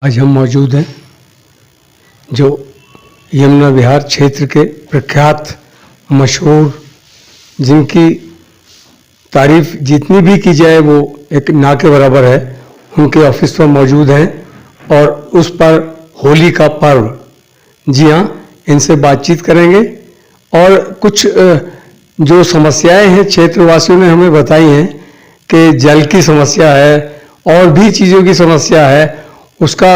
आज हम मौजूद हैं जो यमुना विहार क्षेत्र के प्रख्यात मशहूर, जिनकी तारीफ जितनी भी की जाए वो एक ना के बराबर है, उनके ऑफिस पर मौजूद हैं और उस पर होली का पर्व। जी हाँ, इनसे बातचीत करेंगे और कुछ जो समस्याएं हैं क्षेत्रवासियों ने हमें बताई हैं कि जल की समस्या है और भी चीज़ों की समस्या है, उसका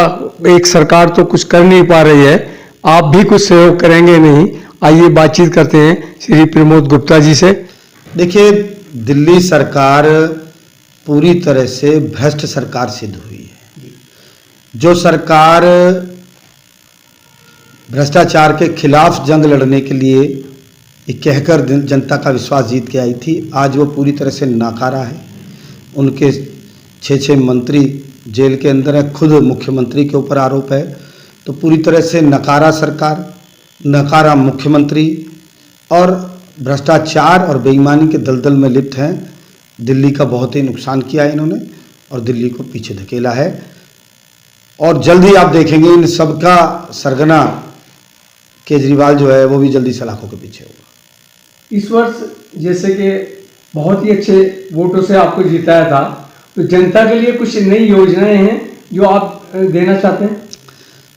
एक सरकार तो कुछ कर नहीं पा रही है, आप भी कुछ सहयोग करेंगे नहीं। आइए बातचीत करते हैं श्री प्रमोद गुप्ता जी से। देखिए, दिल्ली सरकार पूरी तरह से भ्रष्ट सरकार सिद्ध हुई है। जो सरकार भ्रष्टाचार के खिलाफ जंग लड़ने के लिए ये कहकर जनता का विश्वास जीत के आई थी, आज वो पूरी तरह से नाकारा है। उनके 6 मंत्री जेल के अंदर है, खुद मुख्यमंत्री के ऊपर आरोप है। तो पूरी तरह से नकारा सरकार, नकारा मुख्यमंत्री और भ्रष्टाचार और बेईमानी के दलदल में लिप्त हैं। दिल्ली का बहुत ही नुकसान किया है इन्होंने और दिल्ली को पीछे धकेला है। और जल्द ही आप देखेंगे इन सबका सरगना केजरीवाल जो है वो भी जल्दी सलाखों के पीछे होगा। इस वर्ष जैसे कि बहुत ही अच्छे वोटों से आपको जिताया था, तो जनता के लिए कुछ नई योजनाएं हैं जो आप देना चाहते हैं?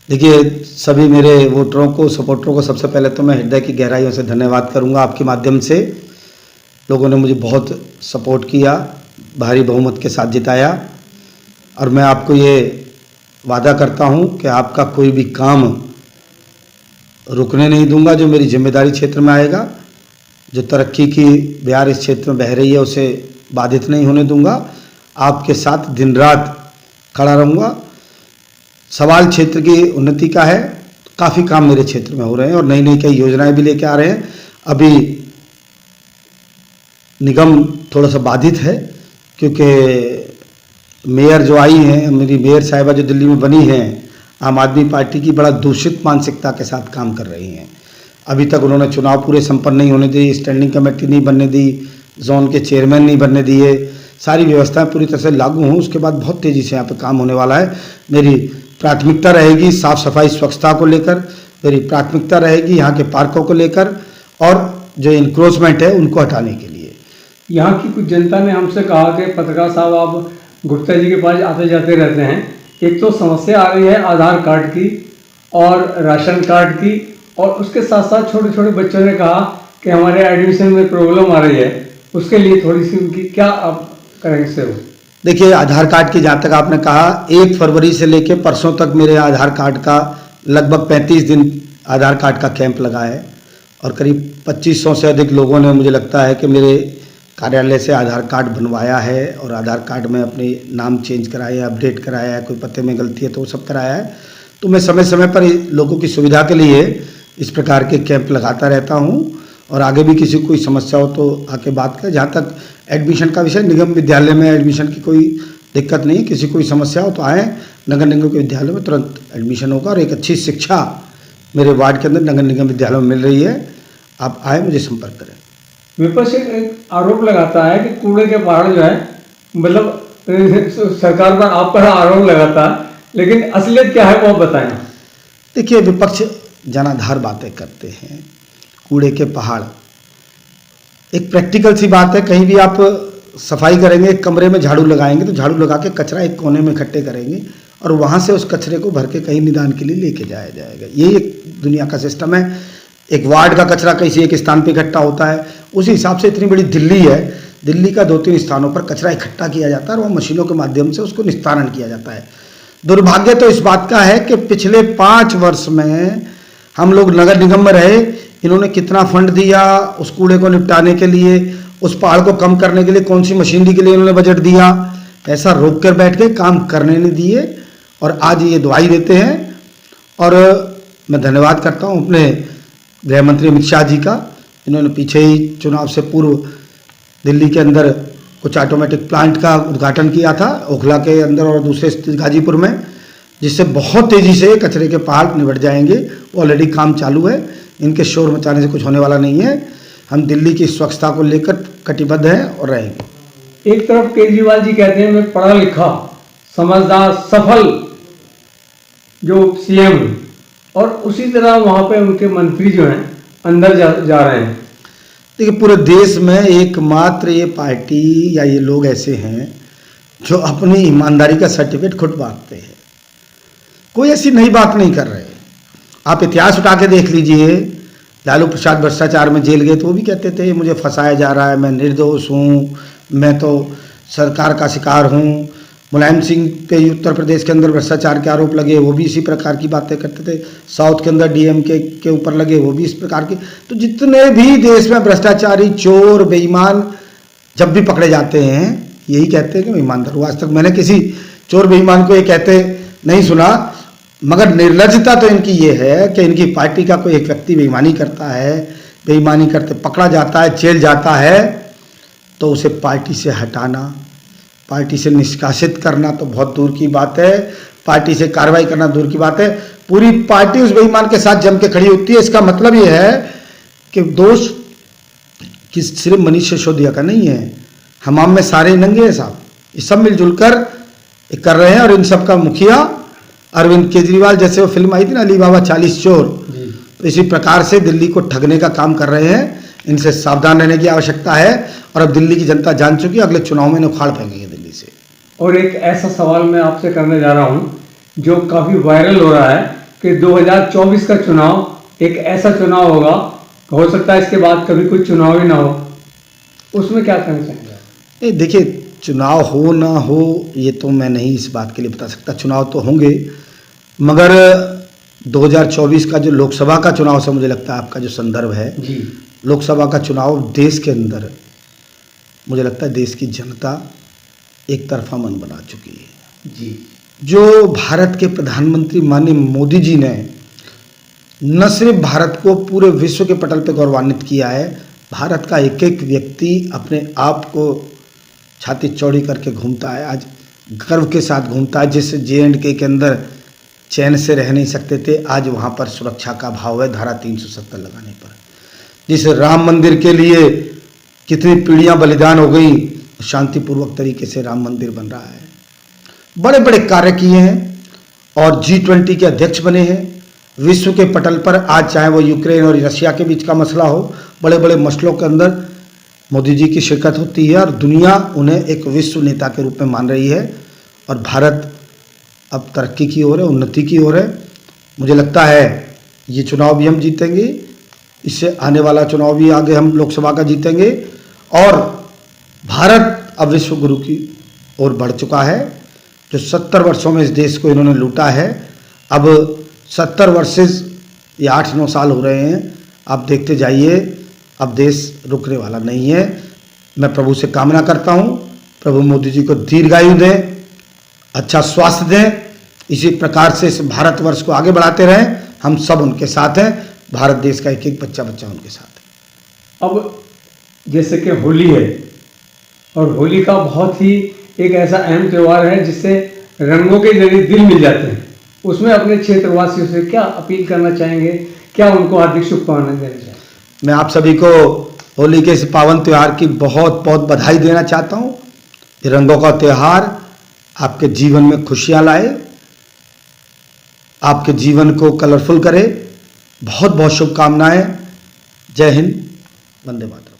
देखिए, सभी मेरे वोटरों को, सपोर्टरों को सबसे पहले तो मैं हृदय की गहराइयों से धन्यवाद करूंगा। आपके माध्यम से लोगों ने मुझे बहुत सपोर्ट किया, भारी बहुमत के साथ जिताया और मैं आपको ये वादा करता हूं कि आपका कोई भी काम रुकने नहीं दूंगा जो मेरी जिम्मेदारी क्षेत्र में आएगा। जो तरक्की की बयार इस क्षेत्र में बह रही है उसे बाधित नहीं होने दूंगा। आपके साथ दिन रात खड़ा रहूँगा। सवाल क्षेत्र की उन्नति का है, काफ़ी काम मेरे क्षेत्र में हो रहे हैं और नई नई कई योजनाएं भी लेके आ रहे हैं। अभी निगम थोड़ा सा बाधित है क्योंकि मेयर जो आई हैं, मेरी मेयर साहिबा जो दिल्ली में बनी हैं, आम आदमी पार्टी की बड़ा दूषित मानसिकता के साथ काम कर रही हैं। अभी तक उन्होंने चुनाव पूरे संपन्न नहीं होने दी, स्टैंडिंग कमेटी नहीं बनने दी, जोन के चेयरमैन नहीं बनने दिए। सारी व्यवस्थाएं पूरी तरह से लागू हों उसके बाद बहुत तेज़ी से यहाँ पे काम होने वाला है। मेरी प्राथमिकता रहेगी साफ़ सफाई स्वच्छता को लेकर, मेरी प्राथमिकता रहेगी यहाँ के पार्कों को लेकर और जो इंक्रोचमेंट है उनको हटाने के लिए। यहाँ की कुछ जनता ने हमसे कहा कि पत्रकार साहब आप गुप्ता जी के पास आते जाते रहते हैं, एक तो समस्या आ गई है आधार कार्ड की और राशन कार्ड की, और उसके साथ साथ छोटे छोटे बच्चों ने कहा कि हमारे एडमिशन में प्रॉब्लम आ रही है, उसके लिए थोड़ी सी उनकी क्या आप करेंगे से? देखिए, आधार कार्ड की जहाँ तक आपने कहा, 1 फरवरी से लेकर परसों तक मेरे आधार कार्ड का लगभग 35 दिन आधार कार्ड का कैंप लगा है और करीब 2500 से अधिक लोगों ने, मुझे लगता है कि मेरे कार्यालय से आधार कार्ड बनवाया है और आधार कार्ड में अपने नाम चेंज कराया, अपडेट कराया है, कोई पते में गलती है तो वो सब कराया है। तो मैं समय समय पर लोगों की सुविधा के लिए इस प्रकार के कैंप लगाता रहता हूँ और आगे भी किसी को कोई समस्या हो तो आके बात करें। जहाँ तक एडमिशन का विषय, निगम विद्यालय में एडमिशन की कोई दिक्कत नहीं है। किसी को कोई समस्या हो तो आएँ, नगर निगम के विद्यालय में तुरंत एडमिशन होगा और एक अच्छी शिक्षा मेरे वार्ड के अंदर नगर निगम विद्यालय में मिल रही है। आप आए, मुझे संपर्क करें। विपक्ष एक आरोप लगाता है कि कूड़े के पहाड़ जो है, मतलब सरकार पर आप पर आरोप लगाता है, लेकिन असलियत क्या है वो आप बताएं। देखिए, विपक्ष जनाधार बातें करते हैं, कूड़े के पहाड़ एक प्रैक्टिकल सी बात है। कहीं भी आप सफाई करेंगे, एक कमरे में झाड़ू लगाएंगे तो झाड़ू लगा के कचरा एक कोने में इकट्ठे करेंगे और वहाँ से उस कचरे को भर के कहीं निदान के लिए लेके जाया जाएगा। यही एक दुनिया का सिस्टम है। एक वार्ड का कचरा किसी एक स्थान पे इकट्ठा होता है, उसी हिसाब से इतनी बड़ी दिल्ली है, दिल्ली का 2-3 स्थानों पर कचरा इकट्ठा किया जाता है और वह मशीनों के माध्यम से उसको निस्तारण किया जाता है। दुर्भाग्य तो इस बात का है कि पिछले 5 वर्ष में हम लोग नगर निगम में रहे, इन्होंने कितना फंड दिया उस कूड़े को निपटाने के लिए, उस पहाड़ को कम करने के लिए कौन सी मशीनरी के लिए इन्होंने बजट दिया, ऐसा रोक कर बैठ के काम करने नहीं दिए और आज ये दुहाई देते हैं। और मैं धन्यवाद करता हूँ अपने गृह मंत्री अमित शाह जी का। इन्होंने पीछे ही चुनाव से पूर्व दिल्ली के अंदर कुछ ऑटोमेटिक प्लांट का उद्घाटन किया था, ओखला के अंदर और दूसरे गाजीपुर में, जिससे बहुत तेज़ी से कचरे के पहाड़ निबट जाएंगे। वो ऑलरेडी काम चालू है, इनके शोर मचाने से कुछ होने वाला नहीं है। हम दिल्ली की स्वच्छता को लेकर कटिबद्ध हैं और रहेंगे। एक तरफ केजरीवाल जी कहते हैं मैं पढ़ा लिखा, समझदार, सफल जो सीएम, और उसी तरह वहां पे उनके मंत्री जो हैं अंदर जा रहे हैं। देखिए, पूरे देश में एकमात्र ये पार्टी या ये लोग ऐसे हैं जो अपनी ईमानदारी का सर्टिफिकेट खुद बांटते हैं। कोई ऐसी नई बात नहीं कर रहे। आप इतिहास उठा के देख लीजिए, लालू प्रसाद भ्रष्टाचार में जेल गए तो वो भी कहते थे मुझे फंसाया जा रहा है, मैं निर्दोष हूँ, मैं तो सरकार का शिकार हूँ। मुलायम सिंह पे उत्तर प्रदेश के अंदर भ्रष्टाचार के आरोप लगे, वो भी इसी प्रकार की बातें करते थे। साउथ के अंदर डीएमके के ऊपर लगे, वो भी इस प्रकार की। तो जितने भी देश में भ्रष्टाचारी, चोर, बेईमान जब भी पकड़े जाते हैं यही कहते हैं कि मैं ईमानदार हूँ। आज तक मैंने किसी चोर बेईमान को ये कहते नहीं सुना, मगर निर्लज्जता तो इनकी ये है कि इनकी पार्टी का कोई एक व्यक्ति बेईमानी करता है, बेईमानी करते पकड़ा जाता है, जेल जाता है, तो उसे पार्टी से हटाना, पार्टी से निष्कासित करना तो बहुत दूर की बात है, पार्टी से कार्रवाई करना दूर की बात है। पूरी पार्टी उस बेईमान के साथ जम के खड़ी होती है। इसका मतलब ये है कि दोष कि सिर्फ मनीष सिसोदिया का नहीं है, हमाम में सारे नंगे हैं साहब, ये सब मिलजुल कर कर रहे हैं। और इन सब का मुखिया अरविंद केजरीवाल, जैसे वो फिल्म आई थी ना अली बाबा 40 चोर, तो इसी प्रकार से दिल्ली को ठगने का काम कर रहे हैं। इनसे सावधान रहने की आवश्यकता है। और अब दिल्ली की जनता जान चुकी है, अगले चुनाव में उखाड़ फेंकेंगे दिल्ली से। और एक ऐसा सवाल मैं आपसे करने जा रहा हूं जो काफी वायरल हो रहा है कि 2024 का चुनाव एक ऐसा चुनाव होगा, हो सकता है इसके बाद कभी कोई चुनाव ही ना हो, उसमें क्या कहना चाहेंगे? देखिए, चुनाव हो ना हो ये तो मैं नहीं इस बात के लिए बता सकता। चुनाव तो होंगे, मगर 2024 का जो लोकसभा का चुनाव से मुझे लगता है आपका जो संदर्भ है जी, लोकसभा का चुनाव देश के अंदर, मुझे लगता है देश की जनता एक तरफा मन बना चुकी है जी। जो भारत के प्रधानमंत्री माननीय मोदी जी ने न सिर्फ भारत को पूरे विश्व के पटल पर गौरवान्वित किया है, भारत का एक एक व्यक्ति अपने आप को छाती चौड़ी करके घूमता है, आज गर्व के साथ घूमता है। जिस J&K के अंदर चैन से रह नहीं सकते थे, आज वहाँ पर सुरक्षा का भाव है धारा 370 लगाने पर। जिस राम मंदिर के लिए कितनी पीढ़ियाँ बलिदान हो गई, शांतिपूर्वक तरीके से राम मंदिर बन रहा है। बड़े बड़े कार्य किए हैं और G20 के अध्यक्ष बने हैं। विश्व के पटल पर आज चाहे वो यूक्रेन और रशिया के बीच का मसला हो, बड़े बड़े मसलों के अंदर मोदी जी की शिरकत होती है और दुनिया उन्हें एक विश्व नेता के रूप में मान रही है। और भारत अब तरक्की की ओर है, उन्नति की ओर है। मुझे लगता है ये चुनाव भी हम जीतेंगे, इससे आने वाला चुनाव भी आगे हम लोकसभा का जीतेंगे। और भारत अब विश्व गुरु की ओर बढ़ चुका है। जो 70 वर्षों में इस देश को इन्होंने लूटा है, अब 70 वर्सेस या 8-9 साल हो रहे हैं, आप देखते जाइए, अब देश रुकने वाला नहीं है। मैं प्रभु से कामना करता हूँ प्रभु मोदी जी को दीर्घायु दें, अच्छा स्वास्थ्य दें, इसी प्रकार से इस भारतवर्ष को आगे बढ़ाते रहें। हम सब उनके साथ हैं, भारत देश का एक एक बच्चा उनके साथ है। अब जैसे कि होली है, और होली का बहुत ही एक ऐसा अहम त्यौहार है जिससे रंगों के जरिए दिल मिल जाते हैं, उसमें अपने क्षेत्रवासियों से क्या अपील करना चाहेंगे, क्या उनको हार्दिक शुभकामनाएं देना चाहेंगे? मैं आप सभी को होली के इस पावन त्यौहार की बहुत बहुत बधाई देना चाहता हूँ। ये रंगों का त्यौहार आपके जीवन में खुशियाँ लाए, आपके जीवन को कलरफुल करे। बहुत बहुत शुभकामनाएं। जय हिंद, वंदे मातरम।